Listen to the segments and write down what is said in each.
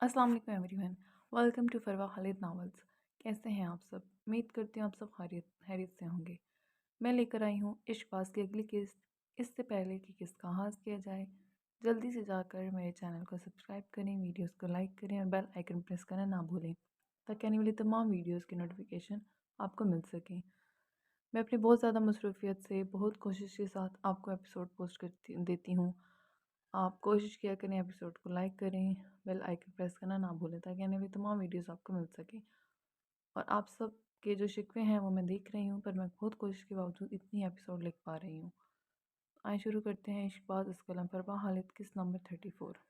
अस्सलाम वालेकुम everyone. Welcome to Farwa Khalid novels. कैसे हैं आप सब? उम्मीद करती हूँ आप सब खैरियत खैरियत से होंगे। मैं लेकर आई हूँ इश्कबाज की अगली किस्त। इससे पहले कि किस्त का आगाज़ किया जाए, जल्दी से जाकर मेरे चैनल को सब्सक्राइब करें, वीडियोस को लाइक करें और बेल आइकन प्रेस करना ना भूलें ताकि आने वाली तमाम वीडियोस की नोटिफिकेशन आपको मिल सकें। मैं अपनी बहुत ज़्यादा मसरूफियत से बहुत कोशिश के साथ आपको एपिसोड पोस्ट करती देती हूँ। आप कोशिश किया करें, एपिसोड को लाइक करें, बेल आइकन प्रेस करना ना भूलें ताकि आने वाली तमाम वीडियोस आपको मिल सके। और आप सब के जो शिकवे हैं वो मैं देख रही हूँ, पर मैं बहुत कोशिश के बावजूद इतनी एपिसोड लिख पा रही हूँ। आइए शुरू करते हैं। इश्कबाज इस कलम पर हालिद किस नंबर 34।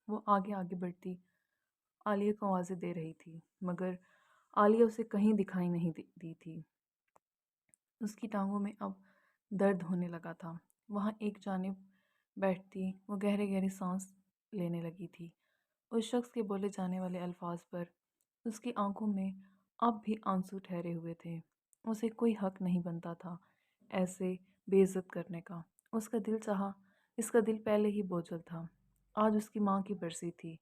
वो आगे आगे बढ़ती आलिया को आवाज़ें दे रही थी, मगर आलिया उसे कहीं दिखाई नहीं दी थी। उसकी टांगों में अब दर्द होने लगा था। वहाँ एक जानिब बैठती वो गहरे गहरे सांस लेने लगी थी। उस शख्स के बोले जाने वाले अल्फाज पर उसकी आंखों में अब भी आंसू ठहरे हुए थे। उसे कोई हक नहीं बनता था ऐसे बेइज्जत करने का। उसका दिल चाहा, इसका दिल पहले ही बोझल था। आज उसकी माँ की बरसी थी।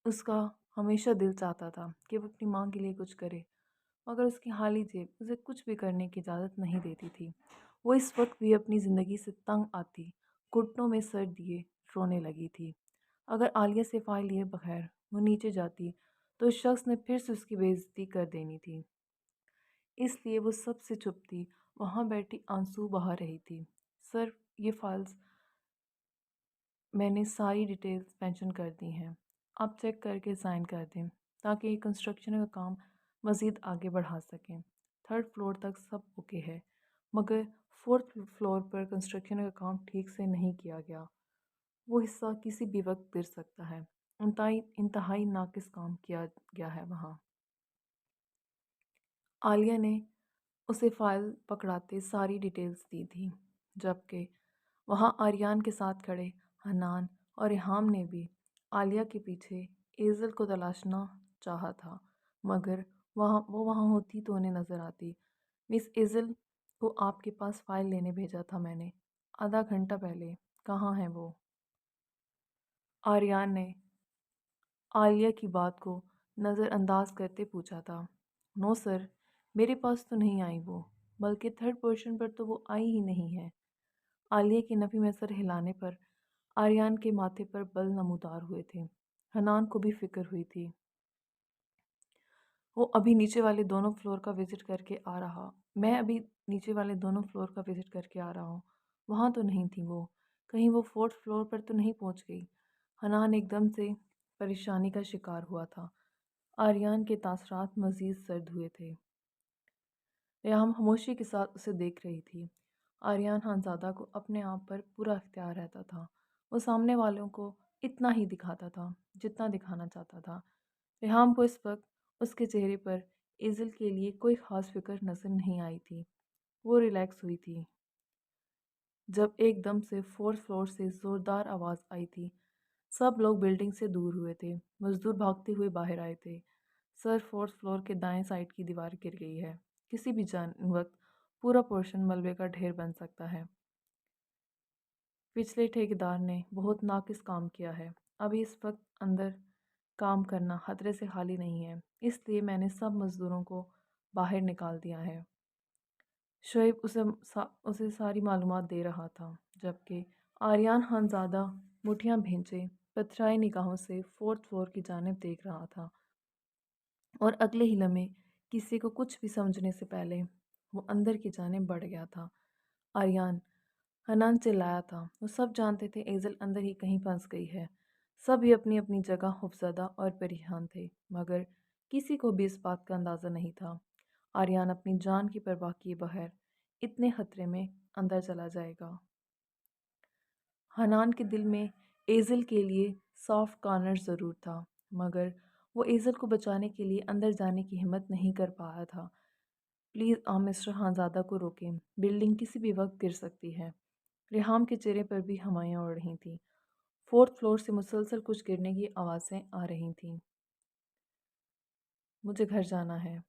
उसका हमेशा दिल चाहता था कि वो अपनी माँ के लिए कुछ करे, मगर उसकी हाली जेब उसे कुछ भी करने की इजाज़त नहीं देती थी। वो इस वक्त भी अपनी ज़िंदगी से तंग आती, घुटनों में सर दिए रोने लगी थी। अगर आलिया से फ़ाइल लिए बगैर वो नीचे जाती तो उस शख्स ने फिर से उसकी बेइज्जती कर देनी थी। इसलिए वो सबसे चुप थी, वहाँ बैठी आंसू बहा रही थी। सर, ये फाइल्स मैंने सारी डिटेल्स मेंशन कर दी हैं। आप चेक करके साइन कर दें ताकि ये कंस्ट्रक्शन का काम मज़ीद आगे बढ़ा सकें। थर्ड फ्लोर तक सब ओके है, मगर फोर्थ फ्लोर पर कंस्ट्रक्शन का काम ठीक से नहीं किया गया। वो हिस्सा किसी भी वक्त गिर सकता है। इंतहाई नाकिस काम किया गया है वहाँ। आलिया ने उसे फ़ाइल पकड़ाते सारी डिटेल्स दी थी, जबकि वहाँ आर्यान के साथ खड़े हनान और रेहाम ने भी आलिया के पीछे एज़ल को तलाशना चाहा था, मगर वहाँ होती तो उन्हें नज़र आती। मिस एज़ल को आपके पास फ़ाइल लेने भेजा था मैंने, आधा घंटा पहले। कहाँ है वो? आर्यान ने आलिया की बात को नज़रअंदाज करते पूछा था। नो सर, मेरे पास तो नहीं आई वो, बल्कि थर्ड पोर्शन पर तो वो आई ही नहीं है। आलिया की नफ़ी में सर हिलाने पर आर्यान के माथे पर बल नमूदार हुए थे। हनान को भी फिक्र हुई थी। वो अभी नीचे वाले दोनों फ्लोर का विज़िट करके आ रहा मैं अभी नीचे वाले दोनों फ्लोर का विज़िट करके आ रहा हूँ। वहाँ तो नहीं थी वो। कहीं वो फोर्थ फ्लोर पर तो नहीं पहुँच गई। हनान एकदम से परेशानी का शिकार हुआ था। आर्यान के तासरात मज़ीद सर्द हुए थे। रेहाम खामोशी के साथ उसे देख रही थी। आर्यान खानज़ादा को अपने आप पर पूरा इख्तियार रहता था। वो सामने वालों को इतना ही दिखाता था जितना दिखाना चाहता था। रेहाम को इस वक्त उसके चेहरे पर इज़ल के लिए कोई ख़ास फिक्र नज़र नहीं आई थी। वो रिलैक्स हुई थी जब एकदम से फोर्थ फ्लोर से ज़ोरदार आवाज़ आई थी। सब लोग बिल्डिंग से दूर हुए थे। मज़दूर भागते हुए बाहर आए थे। सर, फोर्थ फ्लोर के दाएं साइड की दीवार गिर गई है। किसी भी जान वक्त पूरा पोर्शन मलबे का ढेर बन सकता है। पिछले ठेकेदार ने बहुत नाकिस काम किया है। अभी इस वक्त अंदर काम करना खतरे से खाली नहीं है, इसलिए मैंने सब मज़दूरों को बाहर निकाल दिया है। शोएब उसे सारी मालूमात दे रहा था, जबकि आर्यान खानज़ादा मुठियाँ भींचे पथराई निगाहों से फोर्थ फ्लोर की जानिब देख रहा था। और अगले ही लम्हे किसी को कुछ भी समझने से पहले वो अंदर की जानिब बढ़ गया था। आर्यान, हनान चिल्लाया था। वो सब जानते थे एज़ल अंदर ही कहीं फंस गई है। सभी अपनी अपनी जगह खौफज़दा और परेशान थे, मगर किसी को भी इस बात का अंदाज़ा नहीं था आर्यान अपनी जान की परवाह किए बगैर इतने खतरे में अंदर चला जाएगा। हनान के दिल में एज़ल के लिए सॉफ्ट कॉर्नर ज़रूर था, मगर वो एज़ल को बचाने के लिए अंदर जाने की हिम्मत नहीं कर पाया था। प्लीज़ आप मिस्टर खानज़ादा को रोकें, बिल्डिंग किसी भी वक्त गिर सकती है। रेहाम के चेहरे पर भी हमायाँ उड़ रही थीं। फोर्थ फ्लोर से मुसलसल कुछ गिरने की आवाज़ें आ रही थीं। मुझे घर जाना है।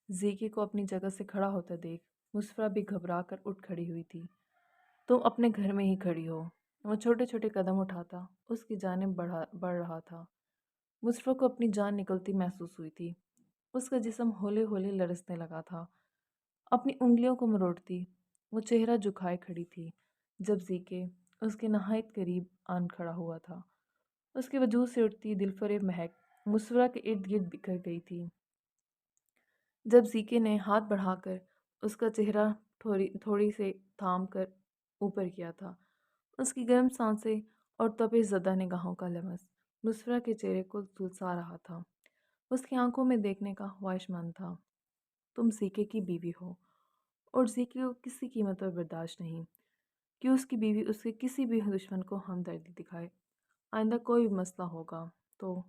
ज़ीकी को अपनी जगह से खड़ा होता देख मुस्फरा भी घबरा कर उठ खड़ी हुई थी। तुम अपने घर में ही खड़ी हो। वो छोटे छोटे कदम उठाता उसकी जानिब बढ़ रहा था। मुसफ़ा को अपनी जान निकलती महसूस हुई थी। उसका जिस्म हौले-हौले लरज़ने लगा था। अपनी उँगलियों को मरोड़ती, वो चेहरा झुकाए खड़ी थी, जब ज़ीके उसके नहायत करीब आन खड़ा हुआ था। उसके वजूद से उठती दिलफरेब महक मुसव्वरा के इर्द-गिर्द बिखर गई थी। जब ज़ीके ने हाथ बढ़ाकर उसका चेहरा थोड़ी से थाम कर ऊपर किया था, उसकी गर्म साँसें और तपिश ज़दा निगाहों का लमस मुसव्वरा के चेहरे को झुलसा रहा था। उसकी आंखों में देखने का ख्वाहिशमंद था। तुम ज़ीके की बीवी हो और ज़ीके को किसी कीमत पर बर्दाश्त नहीं कि उसकी बीवी उसके किसी भी दुश्मन को हमदर्दी दिखाए। आइंदा कोई भी मसला होगा तो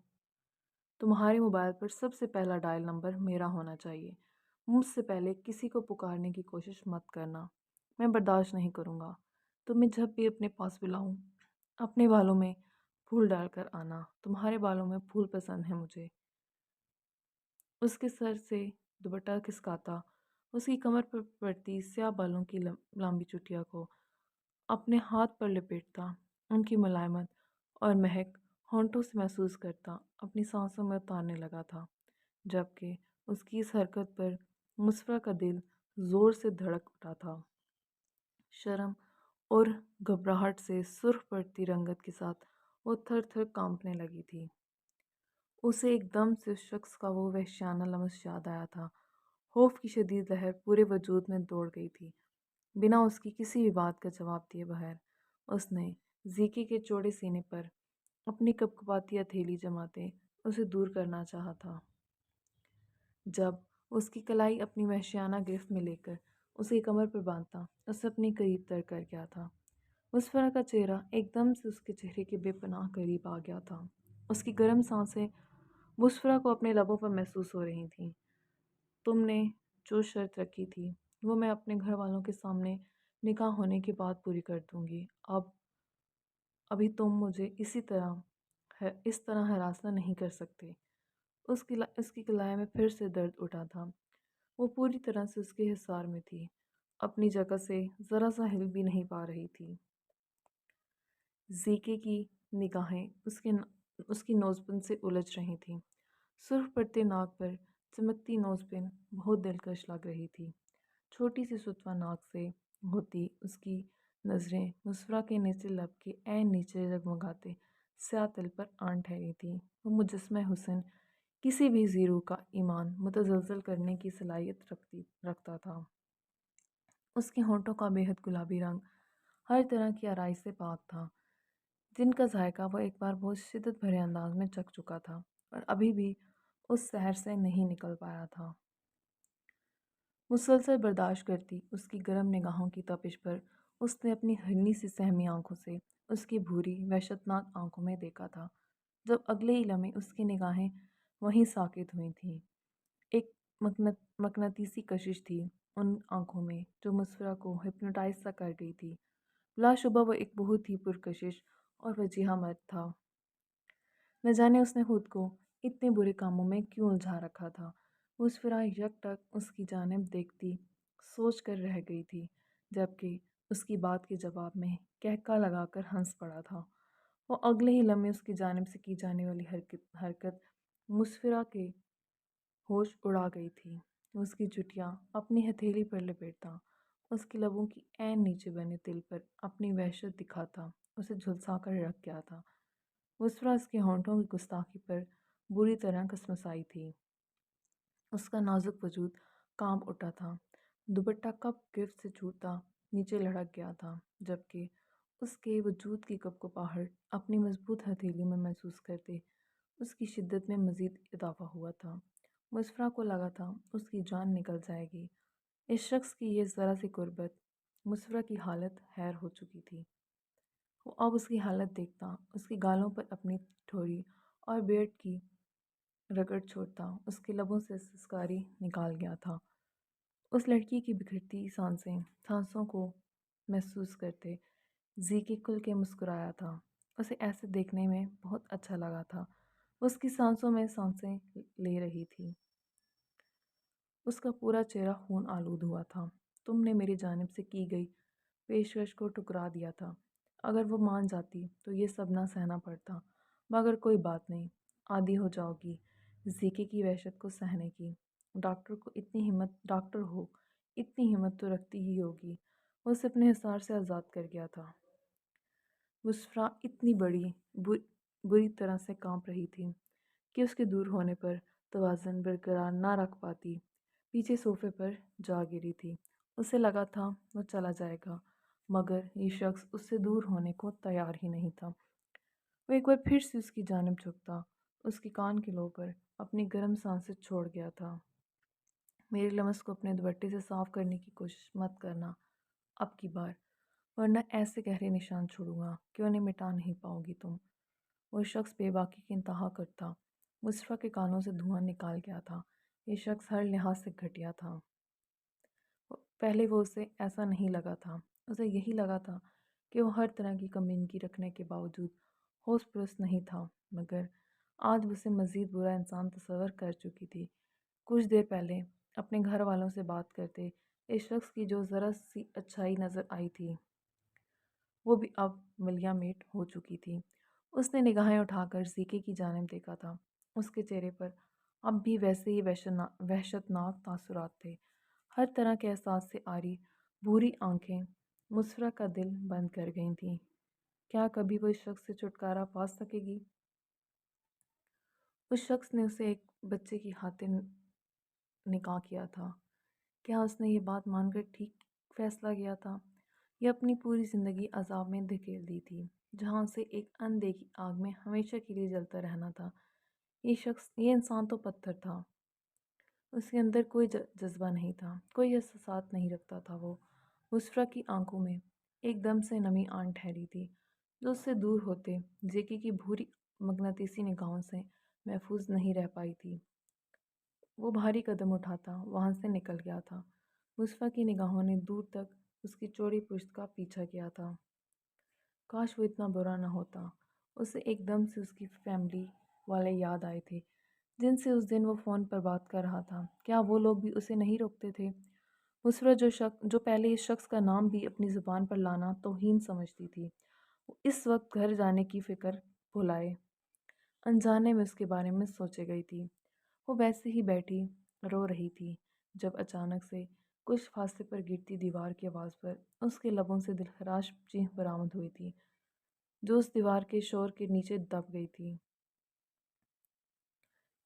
तुम्हारे मोबाइल पर सबसे पहला डायल नंबर मेरा होना चाहिए। मुझसे पहले किसी को पुकारने की कोशिश मत करना। मैं बर्दाश्त नहीं करूँगा। तुम्हें जब भी अपने पास बुलाऊँ, अपने बालों में फूल डालकर आना। तुम्हारे बालों में फूल पसंद है मुझे। उसके सर से दुपट्टा खिसकाता, उसकी कमर पर पड़ती स्याह बालों की लंबी चुटिया को अपने हाथ पर लपेटता, उनकी मुलायमत और महक होंठों से महसूस करता अपनी सांसों में उतारने लगा था, जबकि उसकी इस हरकत पर मुसफ़्फ़ा का दिल ज़ोर से धड़क उठा था। शर्म और घबराहट से सुर्ख पड़ती रंगत के साथ वो थर-थर काँपने लगी थी। उसे एकदम से उस शख्स का वो वहशियाना लम्स याद आया था। खौफ की शदीद लहर पूरे वजूद में दौड़ गई थी। बिना उसकी किसी भी बात का जवाब दिए बगैर उसने ज़ीके के चौड़े सीने पर अपनी कपकपाती हथेली जमाते उसे दूर करना चाहा था। जब उसकी कलाई अपनी वहशियाना गिरफ्त में लेकर उसे कमर पर बांधता उसे अपने करीब तर कर गया था। मुसफ़्फ़ा का चेहरा एकदम से उसके चेहरे के बेपनाह करीब आ गया था। उसकी गर्म सांसें मुसफ़्फ़ा को अपने लबों पर महसूस हो रही थीं। तुमने जो शर्त रखी थी वो मैं अपने घर वालों के सामने निकाह होने के बाद पूरी कर दूंगी। अभी तुम मुझे इस तरह हरासा नहीं कर सकते। उसकी कलाई में फिर से दर्द उठा था। वो पूरी तरह से उसके हिसार में थी, अपनी जगह से ज़रा सा हिल भी नहीं पा रही थी। ज़ीके की निगाहें उसकी नोज़पिन से उलझ रही थीं। सुर्ख पड़ते नाक पर चमकती नोज़पिन बहुत दिलकश लग रही थी। छोटी सी सुतवा नाक से होती उसकी नज़रें मुसफ़्फ़ा के निचले लब के ऐन नीचे जगमगाते स्याह तिल पर आन ठहरी थीं। वो मुजस्समा हुस्न किसी भी ज़ीरू का ईमान मुतज़लज़ल करने की सलाहियत रखता था। उसके होंठों का बेहद गुलाबी रंग हर तरह की आरइश से पाक था, जिनका जायका वो एक बार बहुत शिद्दत भरे अंदाज में चख चुका था और अभी भी उस शहर से नहीं निकल पाया था। मुसलसल बर्दाश्त करती उसकी गर्म निगाहों की तपिश पर उसने अपनी हरनी सी सहमी आंखों से उसकी भूरी वहशतनाक आंखों में देखा था। जब अगले ही लम्हे उसकी निगाहें वहीं साकित हुई थीं। एक मकनातीसी कशिश थी उन आंखों में जो मुसफ़्फ़ा को हिप्नोटाइज सा कर गई थी। बिलाशुबा वो एक बहुत ही पुरकशिश और वजीहा मर्द था। न जाने उसने खुद को इतने बुरे कामों में क्यों उलझा रखा था। मुस्फिरा यकटक उसकी जानिब देखती सोच कर रह गई थी, जबकि उसकी बात के जवाब में कहका लगाकर हंस पड़ा था। वो अगले ही लम्हे उसकी जानिब से की जाने वाली हरकत मुस्फिरा के होश उड़ा गई थी। उसकी जुटियाँ अपनी हथेली पर लपेटता, उसके लबों की ऐन नीचे बने तिल पर अपनी वहशत दिखाता, उसे झुलसा कर रख गया था। मुस्फिरा उसके होंठों की गुस्ताखी पर बुरी तरह कसमसाई थी। उसका नाजुक वजूद कांप उठा था। दुपट्टा कब गिरफ्त से छूटा नीचे लढ़क गया था, जबकि उसके वजूद की कपकपाहट अपनी मजबूत हथेली में महसूस करते उसकी शिद्दत में मज़ीद इजाफ़ा हुआ था। मुस्फरा को लगा था उसकी जान निकल जाएगी। इस शख्स की ये ज़रा सी कुर्बत मुस्फरा की हालत हैर हो चुकी थी। वो अब उसकी हालत देखता, उसके गालों पर अपनी ठोड़ी और बेट की रगड़ छोड़ता उसके लबों से सिसकारी निकाल गया था। उस लड़की की बिखरती सांसों को महसूस करते जी खुल के मुस्कुराया था। उसे ऐसे देखने में बहुत अच्छा लगा था। उसकी सांसों में सांसें ले रही थी। उसका पूरा चेहरा खून आलूद हुआ था। तुमने मेरी जानिब से की गई पेशकश को ठुकरा दिया था। अगर वो मान जाती तो ये सब ना सहना पड़ता, मगर कोई बात नहीं। आदी हो जाओगी जीके की वहशत को सहने की। डॉक्टर हो इतनी हिम्मत तो रखती ही होगी। वो उसे अपने हिसार से आज़ाद कर गया था। मुस्फ्रा इतनी बुरी तरह से कांप रही थी कि उसके दूर होने पर तवाज़ुन बरकरार ना रख पाती पीछे सोफे पर जा गिरी थी। उसे लगा था वो चला जाएगा, मगर ये शख्स उससे दूर होने को तैयार ही नहीं था। वो एक बार फिर से उसकी जानिब झुकता, उसके कान के लो पर अपनी गर्म सांसें छोड़ गया था। मेरी लमस को अपने दुपट्टे से साफ करने की कोशिश मत करना अब की बार, वरना ऐसे गहरे निशान छोड़ूंगा कि उन्हें मिटा नहीं पाओगी तुम। वो शख्स बेबाकी की इंतहा करता। मुस्तफ़ा के कानों से धुआं निकाल गया था। ये शख्स हर लिहाज से घटिया था। पहले वो उसे ऐसा नहीं लगा था। उसे यही लगा था कि वो हर तरह की कमीनगी रखने के बावजूद होश पुरुष नहीं था, मगर आज वो उसे मज़ीद बुरा इंसान तस्वर कर चुकी थी। कुछ देर पहले अपने घर वालों से बात करते इस शख्स की जो ज़रा सी अच्छाई नज़र आई थी, वो भी अब मलियामेट हो चुकी थी। उसने निगाहें उठाकर जीके की जानिब देखा था। उसके चेहरे पर अब भी वैसे ही वहशतनाक तासुरात थे। हर तरह के एहसास से आरी भूरी आंखें मुस्फरा का दिल बंद कर गई थीं। क्या कभी वो इस शख्स से छुटकारा पा सकेगी? उस शख्स ने उसे एक बच्चे की खातिर निकाह किया था। क्या उसने ये बात मानकर ठीक फैसला किया था, या अपनी पूरी ज़िंदगी अजाब में धकेल दी थी, जहाँ उसे एक अनदेखी आग में हमेशा के लिए जलता रहना था? ये इंसान तो पत्थर था। उसके अंदर कोई जज्बा नहीं था, कोई एहसास नहीं रखता था वो। मुस्फरा की आंखों में एकदम से नमी आन ठहरी थी, जो उससे दूर होते जेकी की भूरी मगनातीसी निगाहों से महफूज नहीं रह पाई थी। वो भारी कदम उठाता वहाँ से निकल गया था। मुस्फा की निगाहों ने दूर तक उसकी चौड़ी पुश्त का पीछा किया था। काश वो इतना बुरा न होता। उसे एकदम से उसकी फैमिली वाले याद आए थे, जिनसे उस दिन वो फ़ोन पर बात कर रहा था। क्या वो लोग भी उसे नहीं रोकते थे? मुसर्रत जो पहले इस शख्स का नाम भी अपनी ज़ुबान पर लाना तौहीन समझती थी, वो इस वक्त घर जाने की फ़िक्र भुलाए अनजाने में उसके बारे में सोचे गई थी। वो वैसे ही बैठी रो रही थी जब अचानक से कुछ फासले पर गिरती दीवार की आवाज़ पर उसके लबों से दिलखराश चीख बरामद हुई थी, जो उस दीवार के शोर के नीचे दब गई थी।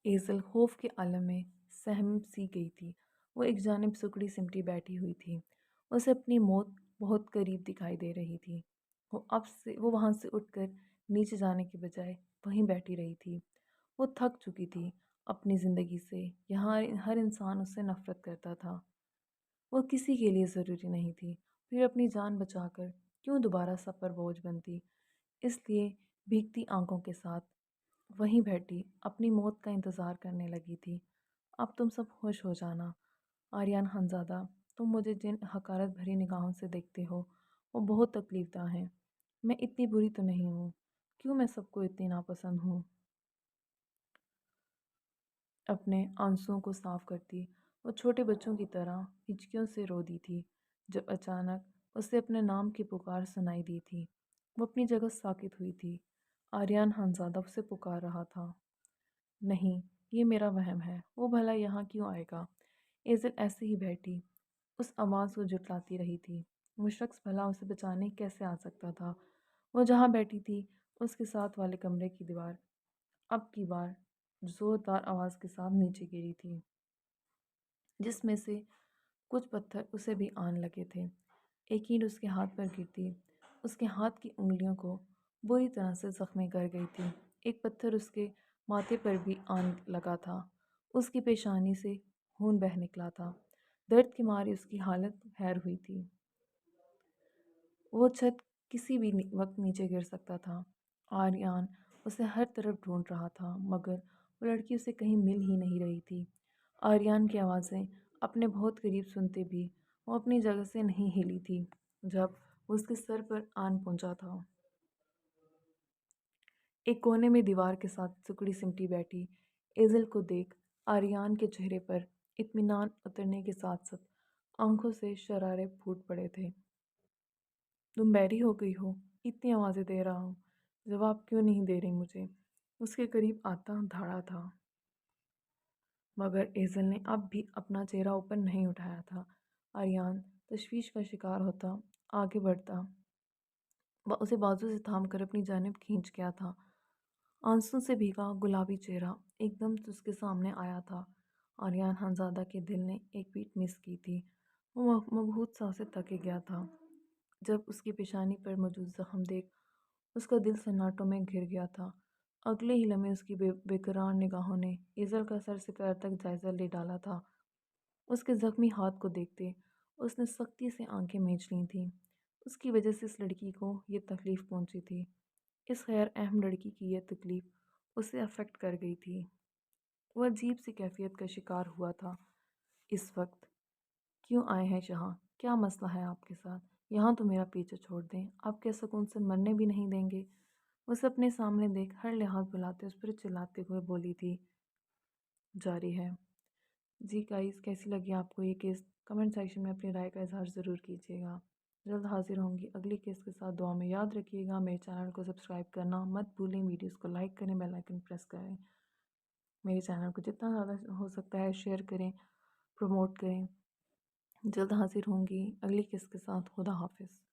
एज़ल खौफ के आलम में सहम सी गई थी। वो एक जानिब सुकड़ी सिमटी बैठी हुई थी। उसे अपनी मौत बहुत करीब दिखाई दे रही थी। वो वहाँ से उठकर नीचे जाने के बजाय वहीं बैठी रही थी। वो थक चुकी थी अपनी ज़िंदगी से। यहाँ हर इंसान उससे नफ़रत करता था। वो किसी के लिए ज़रूरी नहीं थी। फिर अपनी जान बचाकर क्यों दोबारा सब पर बोझ बनती? इसलिए भीगती आंखों के साथ वहीं बैठी अपनी मौत का इंतज़ार करने लगी थी। अब तुम सब खुश हो जाना। आर्यन खानज़ादा, तुम मुझे जिन हकारत भरी निगाहों से देखते हो, वो बहुत तकलीफ़दा हैं। मैं इतनी बुरी तो नहीं हूँ। क्यों मैं सबको इतनी नापसंद हूँ? अपने आंसुओं को साफ करती वो छोटे बच्चों की तरह हिचकियों से रो दी थी, जब अचानक उसे अपने नाम की पुकार सुनाई दी थी। वो अपनी जगह साकित हुई थी। आर्यन खानज़ादा उसे पुकार रहा था। नहीं, ये मेरा वहम है। वो भला यहाँ क्यों आएगा? एज़िल ऐसे ही बैठी उस आवाज़ को जुटलाती रही थी। वो शख्स भला उसे बचाने कैसे आ सकता था? वो जहाँ बैठी थी उसके साथ वाले कमरे की दीवार अब की बार ज़ोरदार आवाज़ के साथ नीचे गिरी थी, जिसमें से कुछ पत्थर उसे भी आन लगे थे। एक ईंट उसके हाथ पर गिरती उसके हाथ की उंगलियों को बुरी तरह से ज़ख्मी कर गई थी। एक पत्थर उसके माथे पर भी आन लगा था। उसकी पेशानी से खून बह निकला था। दर्द के मारे उसकी हालत खैर हुई थी। वो छत किसी भी वक्त नीचे गिर सकता था। आर्यन उसे हर तरफ ढूंढ रहा था, मगर वो लड़की उसे कहीं मिल ही नहीं रही थी। आर्यन की आवाज़ें अपने बहुत करीब सुनते भी वो अपनी जगह से नहीं हिली थी। जब वो उसके सर पर आन पहुंचा था, एक कोने में दीवार के साथ सिकुड़ी सिमटी बैठी एज़िल को देख आर्यन के चेहरे पर इत्मीनान उतरने के साथ साथ आंखों से शरारे फूट पड़े थे। तुम बैरी हो गई हो? इतनी आवाज़ें दे रहा हूँ, जवाब क्यों नहीं दे रही मुझे? اس کے قریب آتا دھاڑا تھا، مگر ایزل نے اب بھی اپنا چہرہ اوپر نہیں اٹھایا تھا۔ آریان تشویش کا شکار ہوتا آگے بڑھتا، اسے بازو سے تھام کر اپنی جانب کھینچ گیا تھا۔ آنسوں سے بھیگا گلابی چہرہ ایک دم اس کے سامنے آیا تھا۔ آریان خانزادہ کے دل نے ایک بیٹ مس کی تھی۔ وہ مبہوت سا سے تکے گیا تھا۔ جب اس کی پیشانی پر موجود زخم دیکھ اس کا دل سناٹوں میں گھر گیا تھا۔ اگلے ہی لمحے اس کی بے قرار نگاہوں نے ایزل کا سر سے پیر تک جائزہ لے ڈالا تھا۔ اس کے زخمی ہاتھ کو دیکھتے اس نے سختی سے آنکھیں میچ لی تھیں۔ اس کی وجہ سے اس لڑکی کو یہ تکلیف پہنچی تھی۔ اس غیر اہم لڑکی کی یہ تکلیف اسے افیکٹ کر گئی تھی۔ وہ عجیب سی کیفیت کا شکار ہوا تھا اس وقت۔ کیوں آئے ہیں یہاں؟ کیا مسئلہ ہے آپ کے ساتھ؟ یہاں تو میرا پیچھا چھوڑ دیں، آپ کیا سکون سے مرنے بھی نہیں دیں گے؟ اسے اپنے سامنے دیکھ ہر لحاظ بلاتے اس پر چلاتے ہوئے بولی تھی۔ جاری ہے۔ جی گائز، کیسی لگی آپ کو یہ کیس؟ کمنٹ سیکشن میں اپنی رائے کا اظہار ضرور کیجیے گا۔ جلد حاضر ہوں گی اگلی کیس کے ساتھ، دعا میں یاد رکھیے گا۔ میرے چینل کو سبسکرائب کرنا مت بھولیں، ویڈیوز کو لائک کریں، بیل آئیکن پریس کریں، میرے چینل کو جتنا زیادہ ہو سکتا ہے شیئر کریں، پروموٹ کریں۔ جلد حاضر ہوں گی اگلی کیس کے ساتھ۔ خدا حافظ۔